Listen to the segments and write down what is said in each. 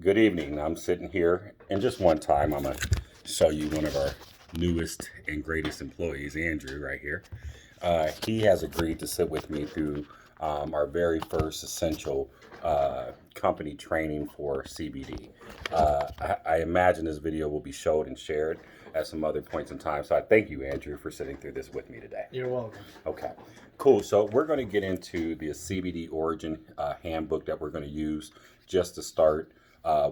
Good evening. I'm sitting here, and just one time, I'm going to show you one of our newest and greatest employees, Andrew, right here. He has agreed to sit with me through our very first essential company training for CBD. I imagine this video will be showed and shared at some other points in time. So I thank you, Andrew, for sitting through this with me today. You're welcome. Okay, cool. So we're going to get into the CBD origin handbook that we're going to use just to start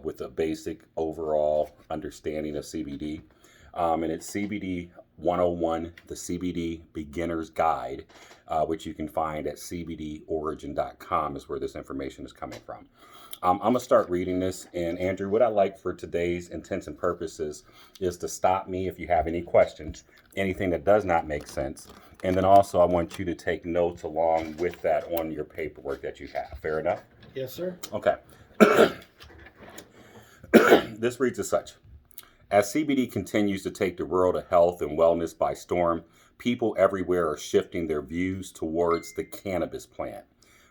with a basic overall understanding of CBD. And it's CBD 101, the CBD Beginner's Guide, which you can find at cbdorigin.com is where this information is coming from. I'm going to start reading this. And Andrew, what I like for today's intents and purposes is to stop me if you have any questions, anything that does not make sense. And then also I want you to take notes along with that on your paperwork that you have. Fair enough? Yes, sir. Okay. This reads as such. As CBD continues to take the world of health and wellness by storm, people everywhere are shifting their views towards the cannabis plant,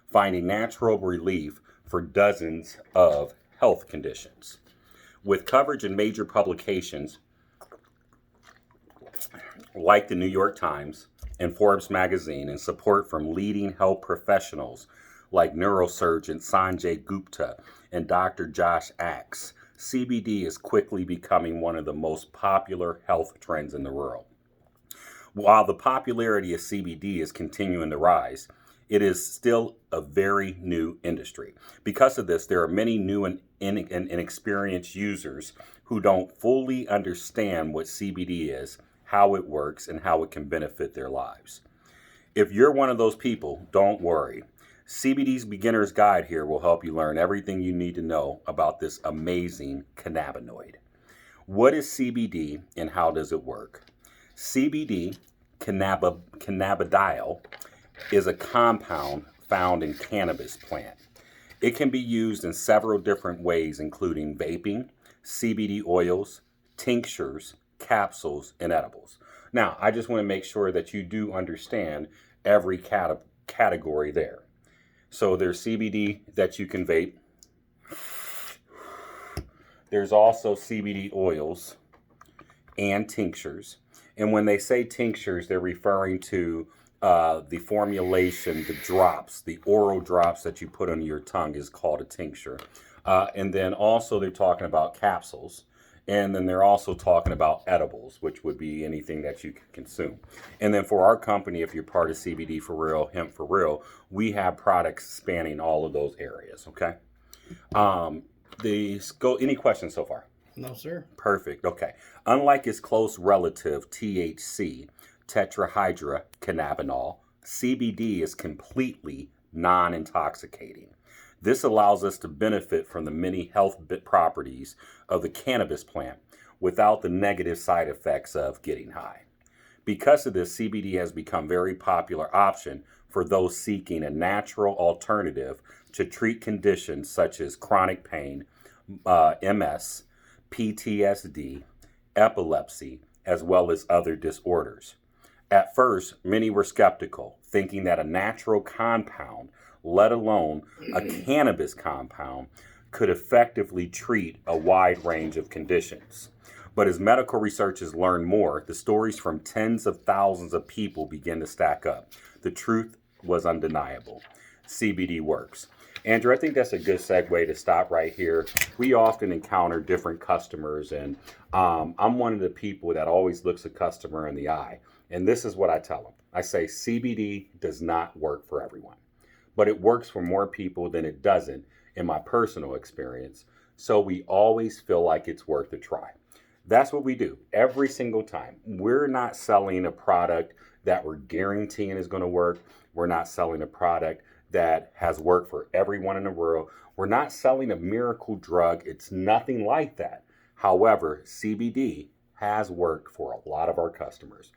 finding natural relief for dozens of health conditions. With coverage in major publications like the New York Times and Forbes magazine, and support from leading health professionals like neurosurgeon Sanjay Gupta and Dr. Josh Axe, CBD is quickly becoming one of the most popular health trends in the world. While the popularity of CBD is continuing to rise, it is still a very new industry. Because of this, there are many new and inexperienced users who don't fully understand what CBD is, how it works, and how it can benefit their lives. If you're one of those people, don't worry. CBD's Beginner's Guide here will help you learn everything you need to know about this amazing cannabinoid. What is CBD and how does it work? CBD, cannabidiol, is a compound found in cannabis plant. It can be used in several different ways, including vaping, CBD oils, tinctures, capsules, and edibles. Now, I just want to make sure that you do understand every category there. So there's CBD that you can vape. There's also CBD oils and tinctures. And when they say tinctures, they're referring to the formulation, the drops, the oral drops that you put on your tongue is called a tincture. And then also they're talking about capsules. And then they're also talking about edibles, which would be anything that you can consume. And then for our company, if you're part of CBD for Real, Hemp for Real, we have products spanning all of those areas, okay? Any questions so far? No, sir. Perfect, okay. Unlike its close relative, THC, tetrahydrocannabinol, CBD is completely non-intoxicating. This allows us to benefit from the many health properties of the cannabis plant without the negative side effects of getting high. Because of this, CBD has become a very popular option for those seeking a natural alternative to treat conditions such as chronic pain, MS, PTSD, epilepsy, as well as other disorders. At first, many were skeptical, thinking that a natural compound, let alone a cannabis compound, could effectively treat a wide range of conditions. But as medical researchers learn more, the stories from tens of thousands of people begin to stack up. The truth was undeniable. CBD works. Andrew, I think that's a good segue to stop right here. We often encounter different customers, and I'm one of the people that always looks a customer in the eye. And this is what I tell them. I say CBD does not work for everyone, but it works for more people than it doesn't in my personal experience. So we always feel like it's worth a try. That's what we do every single time. We're not selling a product that we're guaranteeing is going to work. We're not selling a product that has worked for everyone in the world. We're not selling a miracle drug. It's nothing like that. However, CBD has worked for a lot of our customers.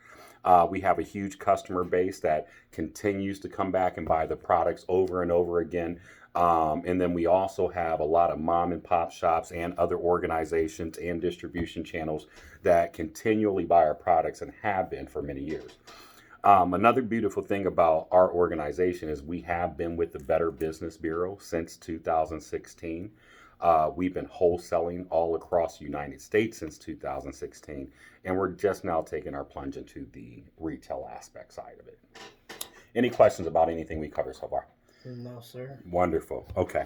We have a huge customer base that continues to come back and buy the products over and over again. And then we also have a lot of mom and pop shops and other organizations and distribution channels that continually buy our products and have been for many years. Another beautiful thing about our organization is we have been with the Better Business Bureau since 2016. We've been wholesaling all across the United States since 2016, and we're just now taking our plunge into the retail aspect side of it. Any questions about anything we covered so far? No, sir. Wonderful. Okay.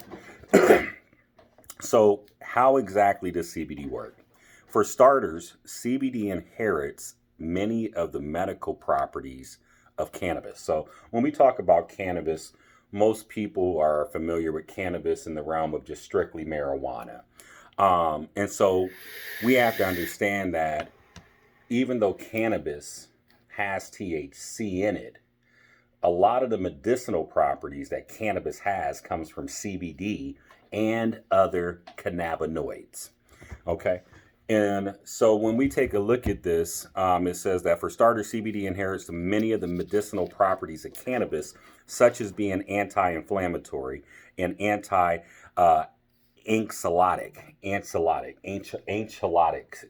So, how exactly does CBD work? For starters, CBD inherits many of the medical properties of cannabis. So, when we talk about cannabis, most people are familiar with cannabis in the realm of just strictly marijuana. And so, we have to understand that even though cannabis has THC in it, a lot of the medicinal properties that cannabis has comes from CBD and other cannabinoids. Okay. And so when we take a look at this, it says that for starters, CBD inherits many of the medicinal properties of cannabis, such as being anti-inflammatory and anxiolytic,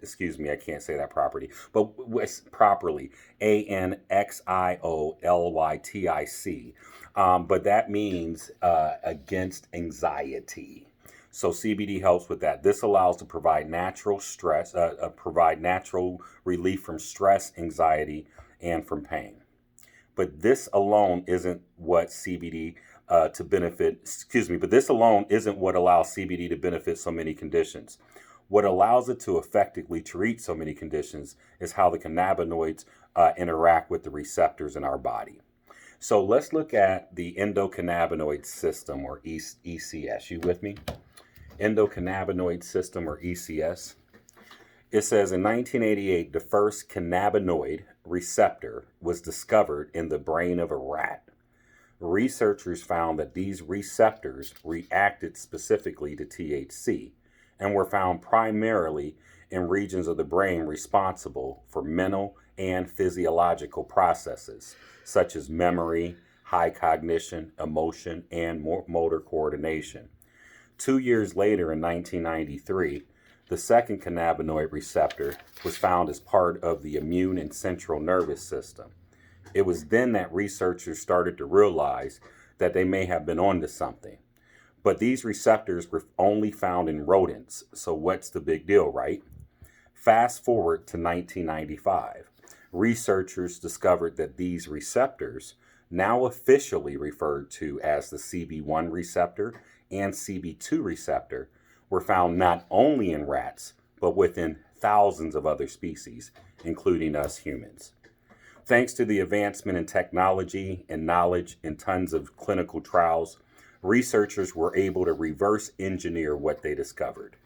excuse me, I can't say that property, but properly, anxiolytic. But that means against anxiety. So CBD helps with that. This allows to provide natural relief from stress, anxiety, and from pain. But this alone isn't what CBD to benefit. Excuse me. But this alone isn't what allows CBD to benefit so many conditions. What allows it to effectively treat so many conditions is how the cannabinoids interact with the receptors in our body. So let's look at the endocannabinoid system, or ECS. You with me? Endocannabinoid system, or ECS. It says in 1988, the first cannabinoid receptor was discovered in the brain of a rat. Researchers found that these receptors reacted specifically to THC and were found primarily in regions of the brain responsible for mental and physiological processes, such as memory, high cognition, emotion, and motor coordination. 2 years later, in 1993, the second cannabinoid receptor was found as part of the immune and central nervous system. It was then that researchers started to realize that they may have been onto something. But these receptors were only found in rodents, so what's the big deal, right? Fast forward to 1995. Researchers discovered that these receptors, now officially referred to as the CB1 receptor and CB2 receptor, were found not only in rats, but within thousands of other species, including us humans. Thanks to the advancement in technology and knowledge and tons of clinical trials, researchers were able to reverse engineer what they discovered,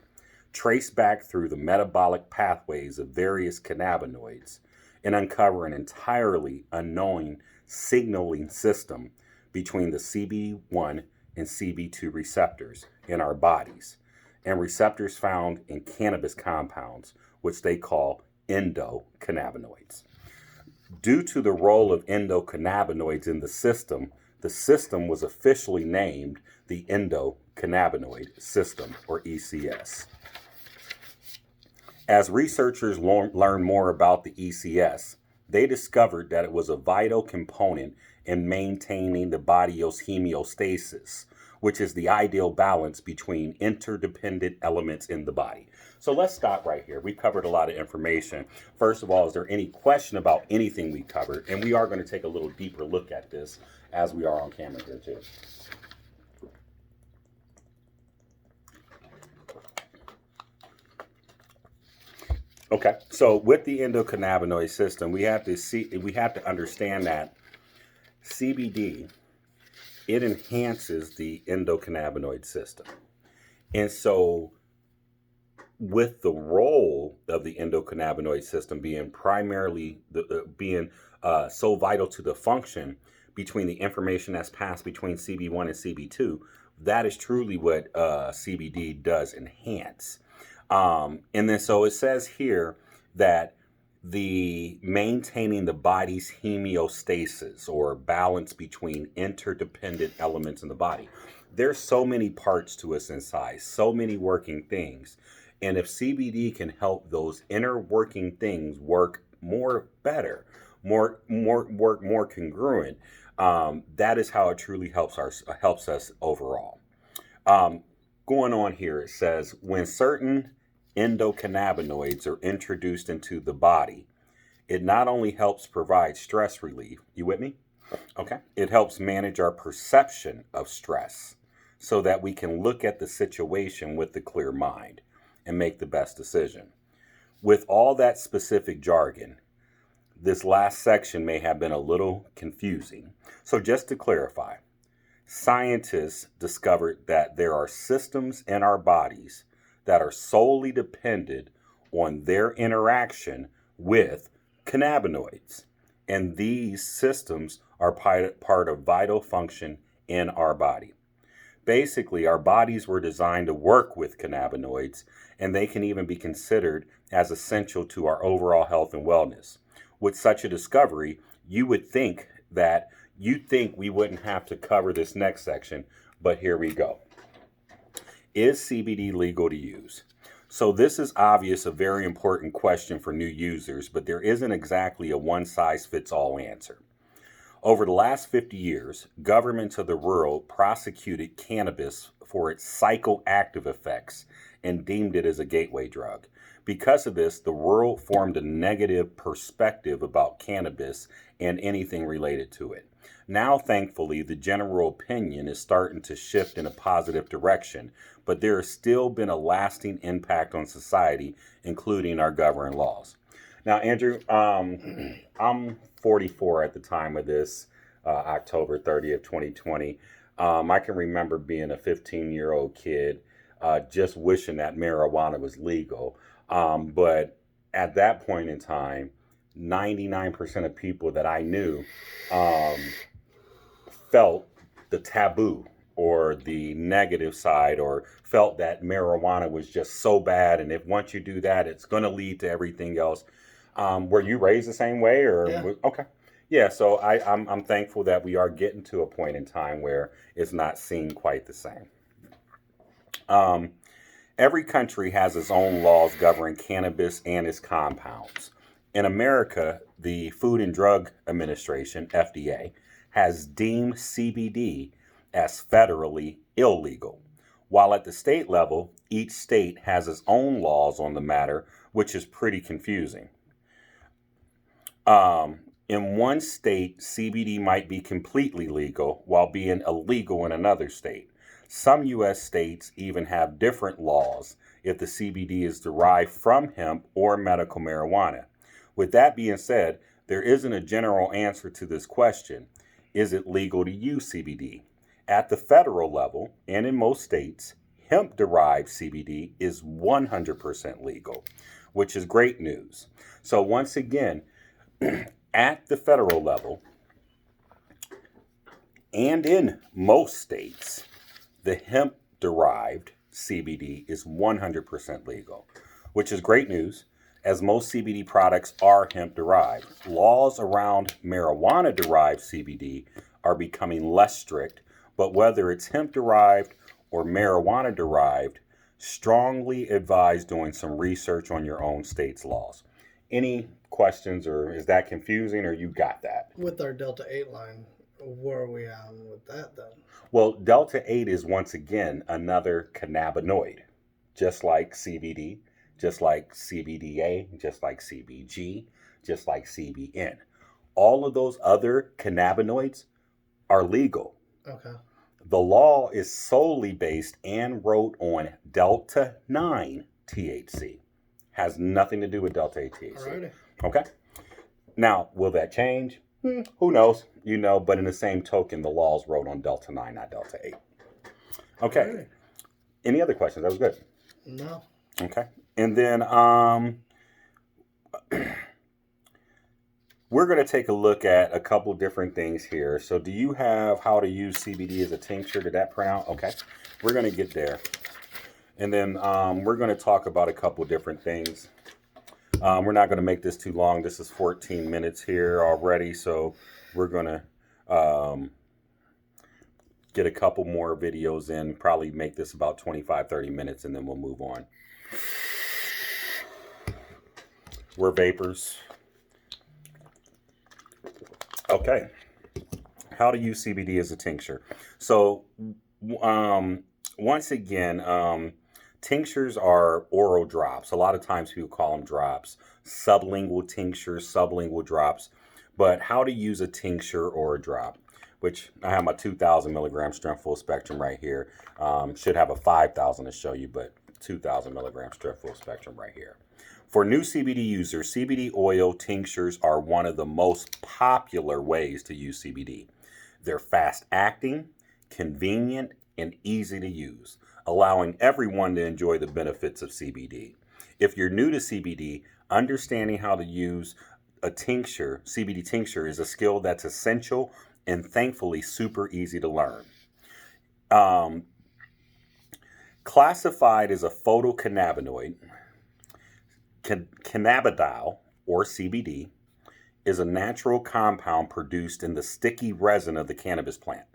trace back through the metabolic pathways of various cannabinoids, and uncover an entirely unknown signaling system between the CB1 and CB2 receptors in our bodies, and receptors found in cannabis compounds, which they call endocannabinoids. Due to the role of endocannabinoids in the system was officially named the endocannabinoid system, or ECS. As researchers learned more about the ECS, they discovered that it was a vital component in maintaining the body's homeostasis, which is the ideal balance between interdependent elements in the body. So let's stop right here. We covered a lot of information. First of all, is there any question about anything we covered? And we are going to take a little deeper look at this as we are on camera here too. Okay, so with the endocannabinoid system, we have to understand that CBD, it enhances the endocannabinoid system. And so with the role of the endocannabinoid system being primarily so vital to the function between the information that's passed between CB1 and CB2, that is truly what CBD does enhance. And then so it says here that the maintaining the body's homeostasis, or balance between interdependent elements in the body. There's so many parts to us inside, so many working things. And if CBD can help those inner working things work more congruent, that is how it truly helps us overall. going on here, it says when certain endocannabinoids are introduced into the body, it not only helps provide stress relief. You with me? Okay. It helps manage our perception of stress so that we can look at the situation with a clear mind and make the best decision. With all that specific jargon, this last section may have been a little confusing. So just to clarify, scientists discovered that there are systems in our bodies that are solely dependent on their interaction with cannabinoids. And these systems are part of vital function in our body. Basically, our bodies were designed to work with cannabinoids, and they can even be considered as essential to our overall health and wellness. With such a discovery, you would think we wouldn't have to cover this next section, but here we go. Is CBD legal to use? So this is obvious a very important question for new users, but there isn't exactly a one-size-fits-all answer. Over the last 50 years, governments of the world prosecuted cannabis for its psychoactive effects and deemed it as a gateway drug. Because of this, the world formed a negative perspective about cannabis and anything related to it. Now, thankfully, the general opinion is starting to shift in a positive direction, but there has still been a lasting impact on society, including our governing laws. Now, Andrew, I'm 44 at the time of this, October 30th, 2020. I can remember being a 15-year-old kid, just wishing that marijuana was legal. But at that point in time, 99% of people that I knew felt the taboo or the negative side, or felt that marijuana was just so bad, and if once you do that, it's going to lead to everything else. Were you raised the same way, or Yeah. okay? Yeah, so I'm thankful that we are getting to a point in time where it's not seen quite the same. Every country has its own laws governing cannabis and its compounds. In America, the Food and Drug Administration, FDA, has deemed CBD as federally illegal, while at the state level, each state has its own laws on the matter, which is pretty confusing. In one state, CBD might be completely legal while being illegal in another state. Some U.S. states even have different laws if the CBD is derived from hemp or medical marijuana. With that being said, there isn't a general answer to this question. Is it legal to use CBD? At the federal level, and in most states, hemp-derived CBD is 100% legal, which is great news. So once again, at the federal level, and in most states, the hemp-derived CBD is 100% legal, which is great news, as most CBD products are hemp-derived. Laws around marijuana-derived CBD are becoming less strict, but whether it's hemp-derived or marijuana-derived, strongly advise doing some research on your own state's laws. Any questions, or is that confusing, or you got that? With our Delta 8 line, where are we on with that then? Well, Delta 8 is once again another cannabinoid, just like CBD, just like CBDA, just like CBG, just like CBN. All of those other cannabinoids are legal. Okay. The law is solely based and wrote on Delta 9 THC. Has nothing to do with Delta 8 THC. Alrighty. Okay? Now, will that change? Who knows? But in the same token, the laws wrote on Delta 9, not Delta 8. Okay. Alrighty. Any other questions? That was good. No. Okay. And then we're going to take a look at a couple different things here. So do you have how to use CBD as a tincture? Did that print out? Okay. We're going to get there. And then we're going to talk about a couple different things. We're not going to make this too long. This is 14 minutes here already. So we're going to get a couple more videos in, probably make this about 25, 30 minutes, and then we'll move on. We're vapors. Okay. How to use CBD as a tincture. So once again, tinctures are oral drops. A lot of times people call them drops, sublingual tinctures, sublingual drops. But how to use a tincture or a drop, which I have my 2,000 milligram strength full spectrum right here. Should have a 5,000 to show you, but 2,000 milligram strength full spectrum right here. For new CBD users, CBD oil tinctures are one of the most popular ways to use CBD. They're fast acting, convenient, and easy to use, allowing everyone to enjoy the benefits of CBD. If you're new to CBD, understanding how to use a tincture, CBD tincture, is a skill that's essential and thankfully super easy to learn. Um, Classified as a phytocannabinoid, cannabidiol, or CBD, is a natural compound produced in the sticky resin of the cannabis plant.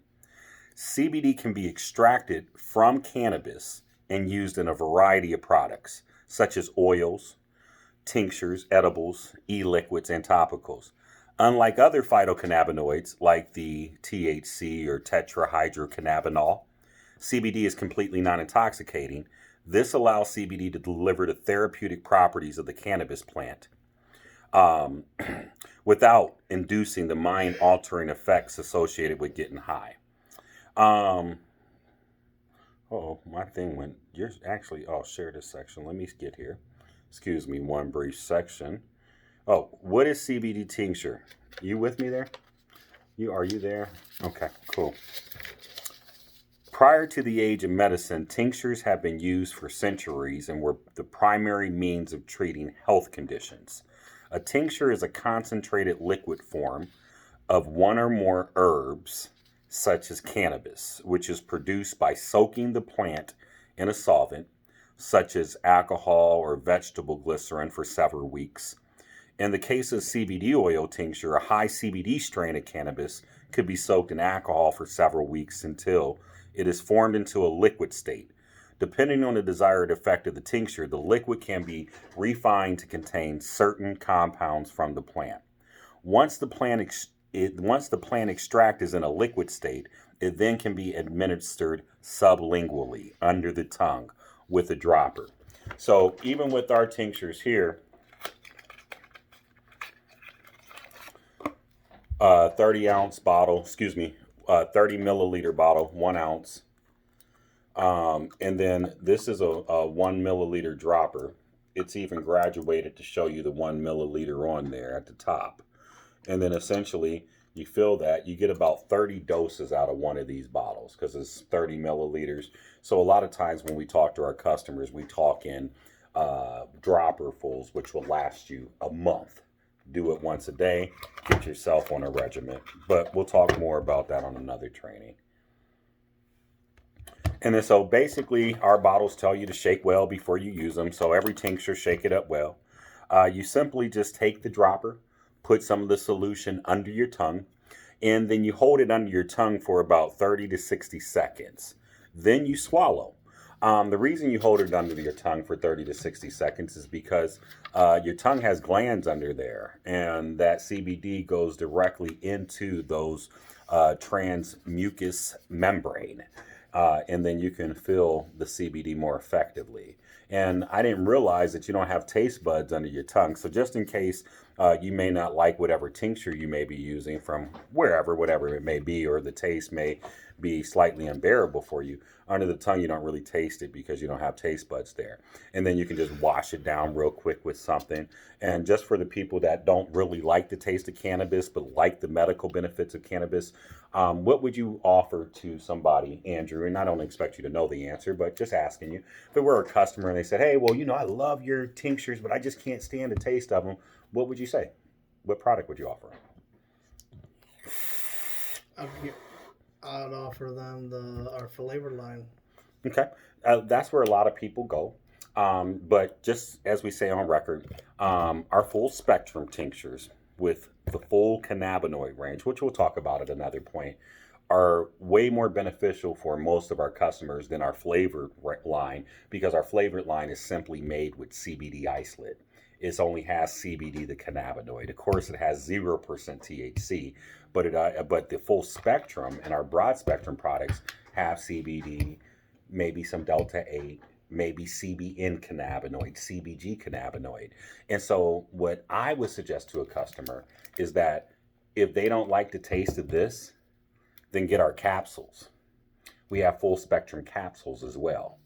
CBD can be extracted from cannabis and used in a variety of products, such as oils, tinctures, edibles, e-liquids, and topicals. Unlike other phytocannabinoids like the THC or tetrahydrocannabinol, CBD is completely non intoxicating. This allows CBD to deliver the therapeutic properties of the cannabis plant um, without inducing the mind altering effects associated with getting high. Um, oh, my thing went. You're actually. Oh, share this section. Let me get here. Excuse me, one brief section. Oh, what is CBD tincture? You with me there? Are you there? Okay, cool. Prior to the age of medicine, tinctures have been used for centuries and were the primary means of treating health conditions. A tincture is a concentrated liquid form of one or more herbs, such as cannabis, which is produced by soaking the plant in a solvent, such as alcohol or vegetable glycerin, for several weeks. In the case of CBD oil tincture, a high CBD strain of cannabis could be soaked in alcohol for several weeks until it is formed into a liquid state. Depending on the desired effect of the tincture, the liquid can be refined to contain certain compounds from the plant. Once the plant extract is in a liquid state, it then can be administered sublingually under the tongue with a dropper. So even with our tinctures here, 30-ounce bottle, 30 milliliter bottle, 1 ounce. And then this is a 1 milliliter dropper. It's even graduated to show you the 1 milliliter on there at the top. And then essentially you fill that, you get about 30 doses out of one of these bottles because it's 30 milliliters. So a lot of times when we talk to our customers, we talk in dropperfuls, which will last you a month. Do it once a day, get yourself on a regimen. But we'll talk more about that on another training. And then so basically our bottles tell you to shake well before you use them. So every tincture, shake it up well. You simply just take the dropper, put some of the solution under your tongue, and then you hold it under your tongue for about 30 to 60 seconds. Then you swallow. The reason you hold it under your tongue for 30 to 60 seconds is because your tongue has glands under there, and that CBD goes directly into those transmucous membrane. And then you can feel the CBD more effectively. And I didn't realize that you don't have taste buds under your tongue. So just in case you may not like whatever tincture you may be using from wherever, whatever it may be, or the taste may be slightly unbearable for you, under the tongue you don't really taste it because you don't have taste buds there. And then you can just wash it down real quick with something. And just for the people that don't really like the taste of cannabis but like the medical benefits of cannabis, what would you offer to somebody, Andrew? And I don't expect you to know the answer, but just asking you. If it were a customer and they said, hey, well, I love your tinctures, but I just can't stand the taste of them, what would you say? What product would you offer? I'd offer them our flavor line. Okay. That's where a lot of people go. But just as we say on record, our full spectrum tinctures with the full cannabinoid range, which we'll talk about at another point, are way more beneficial for most of our customers than our flavored line, because our flavored line is simply made with CBD isolate. It only has CBD, the cannabinoid. Of course, it has 0% THC, but the full spectrum and our broad spectrum products have CBD, maybe some Delta 8, maybe CBN cannabinoid, CBG cannabinoid. And so, what I would suggest to a customer is that if they don't like the taste of this, then get our capsules. We have full spectrum capsules as well.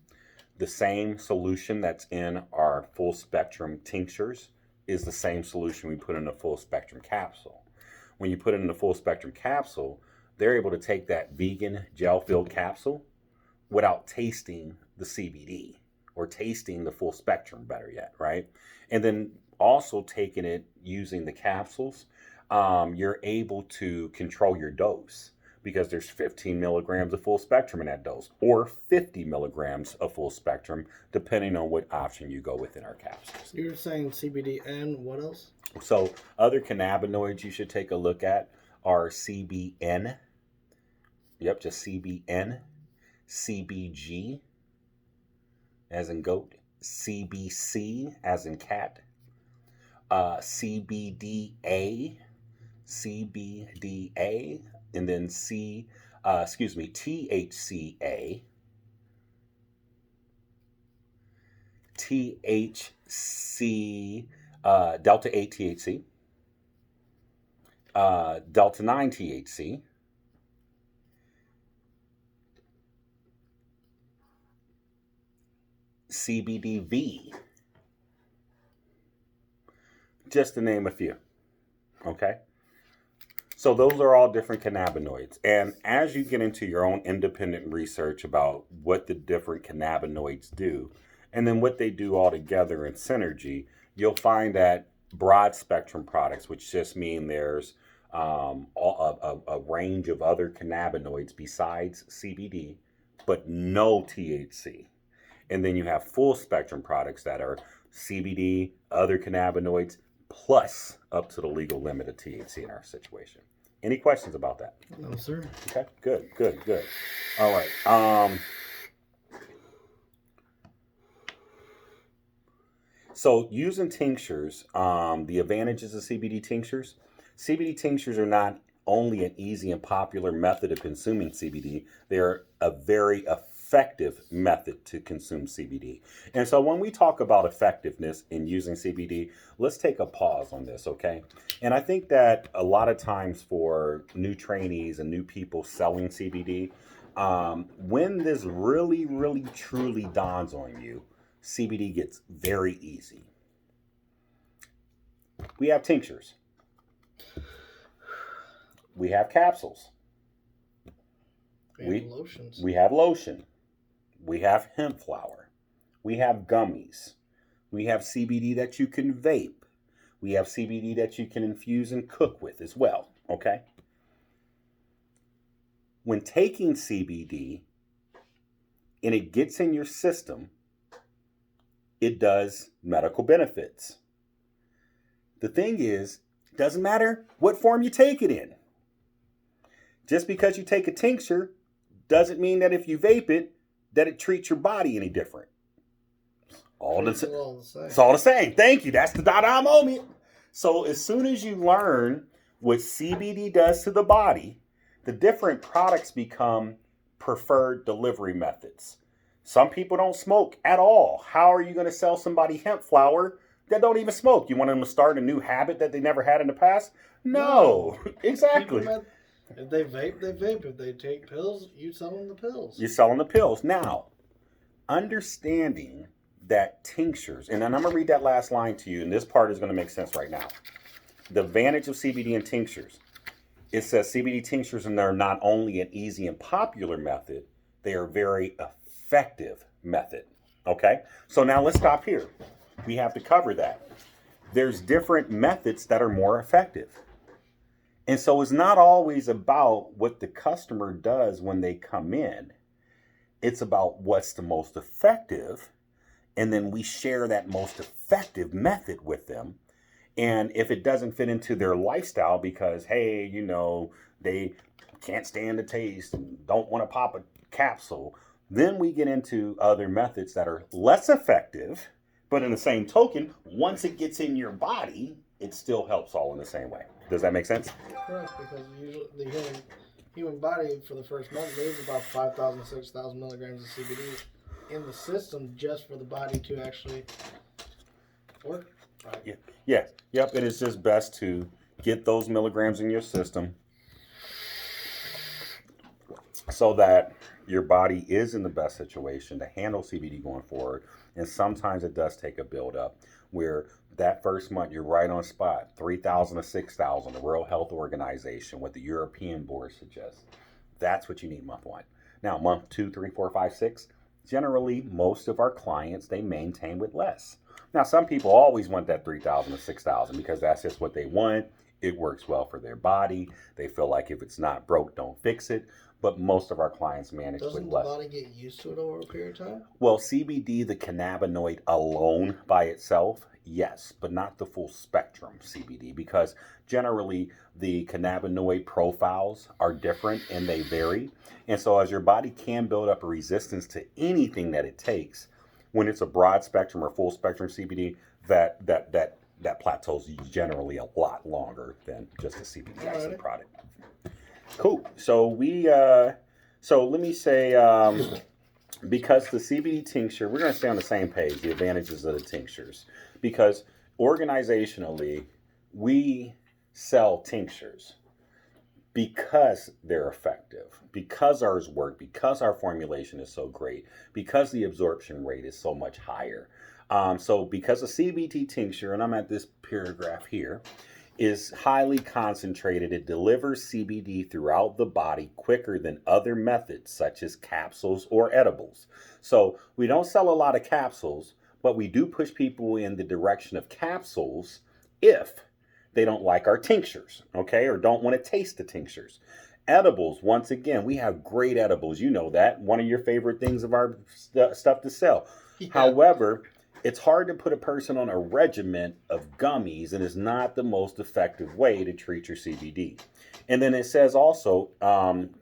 The same solution that's in our full spectrum tinctures is the same solution we put in a full spectrum capsule. When you put it in a full spectrum capsule, they're able to take that vegan gel filled capsule without tasting the CBD or tasting the full spectrum, better yet, right? And then also taking it using the capsules, you're able to control your dose because there's 15 milligrams of full spectrum in that dose or 50 milligrams of full spectrum, depending on what option you go with in our capsules. You're saying CBD and what else? So other cannabinoids you should take a look at are CBN. Yep, just CBN. CBG, as in goat. CBC, as in cat. CBDA. CBDA. And then THCA. THC, Delta 8 THC. Delta 9 THC. CBDV, just to name a few. Okay, so those are all different cannabinoids, and as you get into your own independent research about what the different cannabinoids do and then what they do all together in synergy, you'll find that broad spectrum products, which just mean there's a range of other cannabinoids besides CBD but no THC. And then you have full spectrum products that are CBD, other cannabinoids, plus up to the legal limit of THC in our situation. Any questions about that? No, sir. Okay, good. All right. So using tinctures, the advantages of CBD tinctures. CBD tinctures are not only an easy and popular method of consuming CBD, they are a very effective method to consume CBD. And so when we talk about effectiveness in using CBD, let's take a pause on this, okay? And I think that a lot of times for new trainees and new people selling CBD, when this really, really, truly dawns on you, CBD gets very easy. We have tinctures. We have capsules. We have lotions. We have lotion. We have hemp flower. We have gummies. We have CBD that you can vape. We have CBD that you can infuse and cook with as well, okay? When taking CBD and it gets in your system, it does medical benefits. The thing is, it doesn't matter what form you take it in. Just because you take a tincture doesn't mean that if you vape it, that it treats your body any different. It's all the same. Thank you. That's the da-da moment. So as soon as you learn what CBD does to the body, the different products become preferred delivery methods. Some people don't smoke at all. How are you going to sell somebody hemp flower that don't even smoke? You want them to start a new habit that they never had in the past? No. Exactly. If they vape, they vape. If they take pills, you sell them the pills. You're selling the pills. Now, understanding that tinctures, and then I'm going to read that last line to you, and this part is going to make sense right now. The advantage of CBD and tinctures. It says CBD tinctures, and they're not only an easy and popular method, they are very effective method. Okay? So now let's stop here. We have to cover that. There's different methods that are more effective. And so it's not always about what the customer does when they come in. It's about what's the most effective. And then we share that most effective method with them. And if it doesn't fit into their lifestyle because, hey, you know, they can't stand the taste and don't want to pop a capsule, then we get into other methods that are less effective. But in the same token, once it gets in your body, it still helps all in the same way. Does that make sense? Correct, because usually human body for the first month needs about 5,000, 6,000 milligrams of CBD in the system just for the body to actually work. Right. Yeah. Yes. Yep. It is just best to get those milligrams in your system so that your body is in the best situation to handle CBD going forward. And sometimes it does take a build up where that first month you're right on spot, 3,000 to 6,000, the World Health Organization, what the European board suggests. That's what you need month one. Now, month 2, 3, 4, 5, 6, generally most of our clients, they maintain with less. Now, some people always want that 3,000 to 6,000 because that's just what they want. It works well for their body. They feel like if it's not broke, don't fix it. But most of our clients manage Doesn't with the less. body get used to it over a period of time? Well, CBD, the cannabinoid alone by itself, yes, but not the full spectrum CBD because generally the cannabinoid profiles are different and they vary. And so as your body can build up a resistance to anything that it takes, when it's a broad spectrum or full spectrum CBD, that plateaus generally a lot longer than just a CBD isolate product. Cool. So let me say, because the CBD tincture, we're going to stay on the same page, the advantages of the tinctures. Because organizationally, we sell tinctures because they're effective, because ours work, because our formulation is so great, because the absorption rate is so much higher. So because a CBD tincture, and I'm at this paragraph here, is highly concentrated. It delivers CBD throughout the body quicker than other methods such as capsules or edibles. So we don't sell a lot of capsules, but we do push people in the direction of capsules if they don't like our tinctures, okay, or don't want to taste the tinctures. Edibles, once again, we have great edibles. You know that. One of your favorite things of our stuff to sell. Yeah. However, it's hard to put a person on a regimen of gummies, and it's not the most effective way to treat your CBD. And then it says also,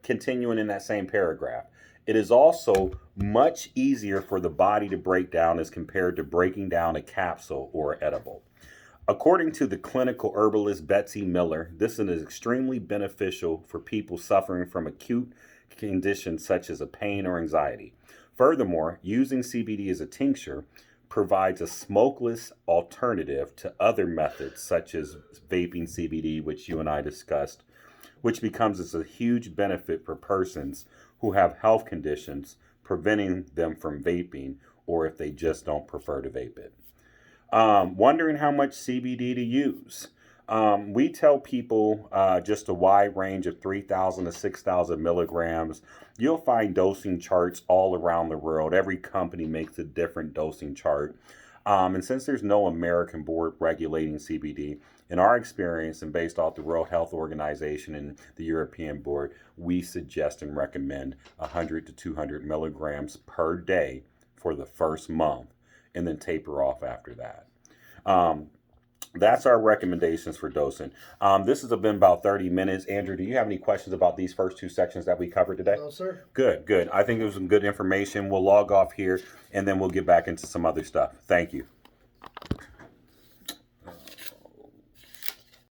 continuing in that same paragraph, it is also much easier for the body to break down as compared to breaking down a capsule or edible. According to the clinical herbalist Betsy Miller, this is extremely beneficial for people suffering from acute conditions such as a pain or anxiety. Furthermore, using CBD as a tincture provides a smokeless alternative to other methods such as vaping CBD, which you and I discussed, which becomes a huge benefit for persons who have health conditions preventing them from vaping, or if they just don't prefer to vape it. Wondering how much CBD to use. We tell people just a wide range of 3,000 to 6,000 milligrams. You'll find dosing charts all around the world. Every company makes a different dosing chart. And since there's no American board regulating CBD, in our experience and based off the World Health Organization and the European board, we suggest and recommend 100 to 200 milligrams per day for the first month and then taper off after that. That's our recommendations for dosing. This has been about 30 minutes. Andrew, do you have any questions about these first two sections that we covered today? No, sir. Good. I think it was some good information. We'll log off here, and then we'll get back into some other stuff. Thank you.